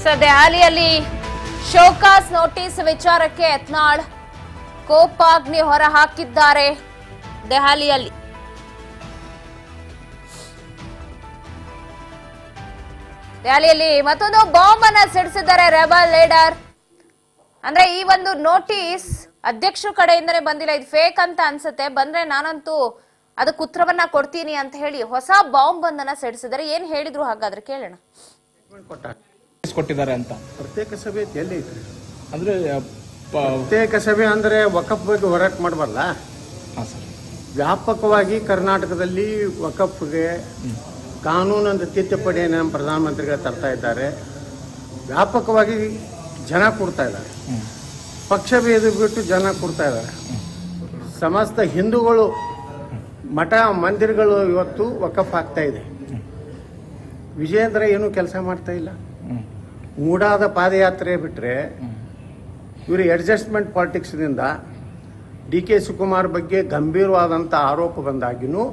ದೆಹಲಿಯಲ್ಲಿ show cause notice ವಿಚಾರಕ್ಕೆ ಯತ್ನಾಳ್ ಕೋಪಾಗ್ನಿ ಹೊರ ಹಾಕಿದ್ದಾರೆ. ದೆಹಲಿಯಲ್ಲಿ ಮತ್ತೊಂದು ಬಾಂಬ್ ಅನ್ನ ಸಿಡಿಸಿದ್ದಾರೆ ರೆಬಲ್ ಲೀಡರ್. ಅಂದ್ರೆ ಈ ಒಂದು ನೋಟಿಸ್ ಅಧ್ಯಕ್ಷರ ಕಡೆಯಿಂದನೇ ಬಂದಿಲ್ಲ, ಇದು ಫೇಕ್ ಅಂತ ಅನ್ಸುತ್ತೆ. ಬಂದ್ರೆ ನಾನಂತೂ ಅದಕ್ಕೆ ಉತ್ತರವನ್ನ ಕೊಡ್ತೀನಿ ಅಂತ ಹೇಳಿ ಹೊಸ ಬಾಂಬ್ ಒಂದನ್ನ ಸಿಡಿಸಿದ್ದಾರೆ. ಏನ್ ಹೇಳಿದ್ರು ಹಾಗಾದ್ರೆ ಕೇಳೋಣ. ಕೊಟ್ಟಿದ್ದಾರೆ ಅಂತ ಪ್ರತ್ಯೇಕ ಸಭೆ ಎಲ್ಲಿ ಐತ್ರಿ? ಅಂದ್ರೆ ಪ್ರತ್ಯೇಕ ಸಭೆ ಅಂದ್ರೆ ವಕಫ್ ಬಗ್ಗೆ ಹೋರಾಟ ಮಾಡಬಲ್ಲ. ವ್ಯಾಪಕವಾಗಿ ಕರ್ನಾಟಕದಲ್ಲಿ ವಕಫ್ಗೆ ಕಾನೂನೊಂದು ತಿದ್ದುಪಡಿಯನ್ನು ನಮ್ಮ ಪ್ರಧಾನಮಂತ್ರಿಗಳು ತರ್ತಾ ಇದ್ದಾರೆ. ವ್ಯಾಪಕವಾಗಿ ಜನ ಕೊಡ್ತಾ ಇದ್ದಾರೆ, ಪಕ್ಷ ಭೇದ ಬಿಟ್ಟು ಜನ ಕೊಡ್ತಾ ಇದ್ದಾರೆ. ಸಮಸ್ತ ಹಿಂದೂಗಳು ಮಠ ಮಂದಿರಗಳು ಇವತ್ತು ವಕಫ್ ಆಗ್ತಾ ಇದೆ. ವಿಜೇಂದ್ರ ಏನೂ ಕೆಲಸ ಮಾಡ್ತಾ ಇಲ್ಲ. ಮೂಡಾದ ಪಾದಯಾತ್ರೆ ಬಿಟ್ಟರೆ ಇವರು ಅಡ್ಜಸ್ಟ್ಮೆಂಟ್ ಪಾಲಿಟಿಕ್ಸ್ನಿಂದ DK ಶಿವಕುಮಾರ್ ಬಗ್ಗೆ ಗಂಭೀರವಾದಂಥ ಆರೋಪ ಬಂದಾಗಿನೂ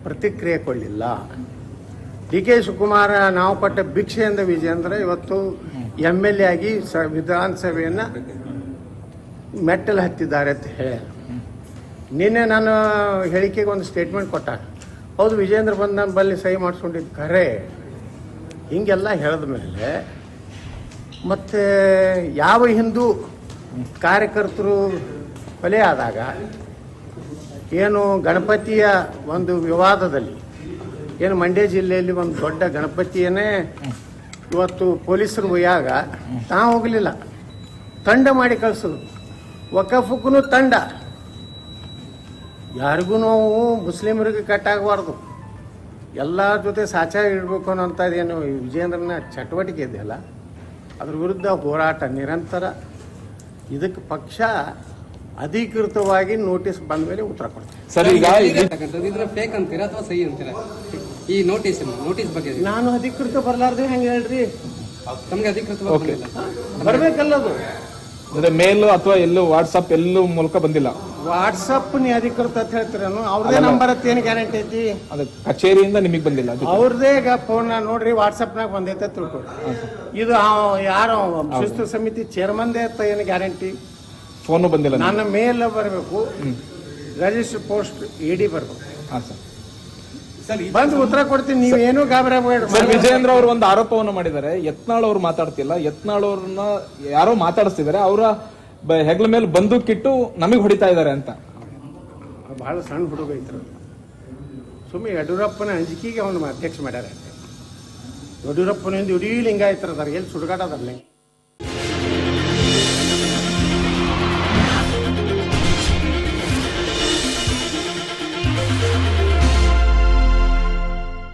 ಪ್ರತಿಕ್ರಿಯೆ ಕೊಡಲಿಲ್ಲ. DK ಶಿವಕುಮಾರ ನಾವು ಪಟ್ಟ ಭಿಕ್ಷೆಯಿಂದ ವಿಜೇಂದ್ರ ಇವತ್ತು MLA ಆಗಿ ವಿಧಾನಸಭೆಯನ್ನು ಮೆಟ್ಟಲು ಹತ್ತಿದ್ದಾರೆ ಅಂತ ಹೇಳಿ ನಿನ್ನೆ ನಾನು ಹೇಳಿಕೆಗೆ ಒಂದು ಸ್ಟೇಟ್ಮೆಂಟ್ ಕೊಟ್ಟ. ಹೌದು, ವಿಜೇಂದ್ರ ಬಂದು ನನ್ನ ಬಲ್ಲಿ ಸಹಿ ಮಾಡಿಸ್ಕೊಂಡಿದ್ದು ಖರೆ. ಹಿಂಗೆಲ್ಲ ಹೇಳಿದ ಮೇಲೆ ಮತ್ತು ಯಾವ ಹಿಂದೂ ಕಾರ್ಯಕರ್ತರು ಕೊಲೆ ಆದಾಗ ಏನು ಗಣಪತಿಯ ಒಂದು ವಿವಾದದಲ್ಲಿ ಏನು ಮಂಡ್ಯ ಜಿಲ್ಲೆಯಲ್ಲಿ ಒಂದು ದೊಡ್ಡ ಗಣಪತಿಯನ್ನೇ ಇವತ್ತು ಪೊಲೀಸರು ಒಯ್ಯಾಗ ತಾವು ಹೋಗಲಿಲ್ಲ, ತಂಡ ಮಾಡಿ ಕಳಿಸೋದು. ವಕಫಕ್ಕೂ ತಂಡ, ಯಾರಿಗೂ ನಾವು ಮುಸ್ಲಿಮರಿಗೆ ಕಟ್ಟಾಗಬಾರ್ದು, ಎಲ್ಲರ ಜೊತೆ ಸಾಚ ಇಡಬೇಕು ಅನ್ನೋಂಥದ್ದೇನು ವಿಜೇಂದ್ರನ ಚಟುವಟಿಕೆ ಇದೆಯಲ್ಲ, ಅದ್ರ ವಿರುದ್ಧ ಹೋರಾಟ ನಿರಂತರ. ಇದಕ್ಕೆ ಪಕ್ಷ ಅಧಿಕೃತವಾಗಿ ನೋಟಿಸ್ ಬಂದ ಮೇಲೆ ಉತ್ತರ ಕೊಡ್ತೀವಿ. ಸರ್, ಈಗ ಫೇಕ್ ಅಂತೀರಾ ಅಥವಾ ಸಹಿ ಅಂತೀರಾ ಈ ನೋಟಿಸ್ ಬಗ್ಗೆ? ನಾನು ಅಧಿಕೃತ ಬರಲಾರ್ದೆ ಹೆಂಗೆ ಹೇಳ್ರಿ? ತಮಗೆ ಅಧಿಕೃತ ಬರ್ಬೇಕಲ್ಲದು. ಅಂದ್ರೆ ಮೇಲ್ ಅಥವಾ ಎಲ್ಲೂ ವಾಟ್ಸಪ್ ಎಲ್ಲೂ ಮೂಲಕ ಬಂದಿಲ್ಲ. ವಾಟ್ಸಪ್ ನೀ ಅಧಿಕೃತ ಅಂತ ಹೇಳ್ತೀರೇನು? ಅವ್ರದೇ ನಂಬರ್ ಅಂತ ಏನು ಗ್ಯಾರಂಟಿ ಐತಿ? ಅದು ಕಚೇರಿಯಿಂದ ನಿಮಗೆ ಬಂದಿಲ್ಲ. ಅವ್ರದೇ ಫೋನ್ ನೋಡ್ರಿ, ವಾಟ್ಸಪ್ನಾಗ ಬಂದೈತೆ ತಿಳ್ಕೊಡಿ. ಇದು ಯಾರು ಶಿಸ್ತು ಸಮಿತಿ ಚೇರ್ಮನ್ದೇ ಅಂತ ಏನು ಗ್ಯಾರಂಟಿ? ಫೋನು ಬಂದಿಲ್ಲ. ನನ್ನ ಮೇಲ್ ಬರಬೇಕು, ರಿಜಿಸ್ಟರ್ ಪೋಸ್ಟ್ ED ಬರಬೇಕು. ಬಂದು ಉತ್ತರ ಕೊಡ್ತೀನಿ, ನೀವೇನು ಗಾಬರಿ ಆಗಬೇಡಿ. ವಿಜೇಂದ್ರ ಅವರು ಒಂದು ಆರೋಪವನ್ನು ಮಾಡಿದ್ದಾರೆ. ಯತ್ನಾಳ್ ಅವ್ರು ಮಾತಾಡ್ತಿಲ್ಲ, ಯತ್ನಾಳ್ ಅವ್ರನ್ನ ಯಾರೋ ಮಾತಾಡಿಸ್ತಿದ್ದಾರೆ, ಅವರ ಹೆಗ್ಲ ಮೇಲೆ ಬಂದೂಕಿಟ್ಟು ನಮಗೆ ಹೊಡಿತಾ ಇದ್ದಾರೆ ಅಂತ. ಬಹಳ ಸಣ್ಣ ಹುಡುಗ ಐತ್ರ. ಸುಮ್ಮನೆ ಯಡಿಯೂರಪ್ಪನ ಅಂಜಿಕೆಗೆ ಅವನು ಅಧ್ಯಕ್ಷ ಮಾಡ್ಯಾರ. ಯಡಿಯೂರಪ್ಪನಿಂದ ಇಡೀ ಲಿಂಗಾಯತರದಾರ, ಎಲ್ಲಿ ಸುಡುಗಾಟ ಅದಾರ.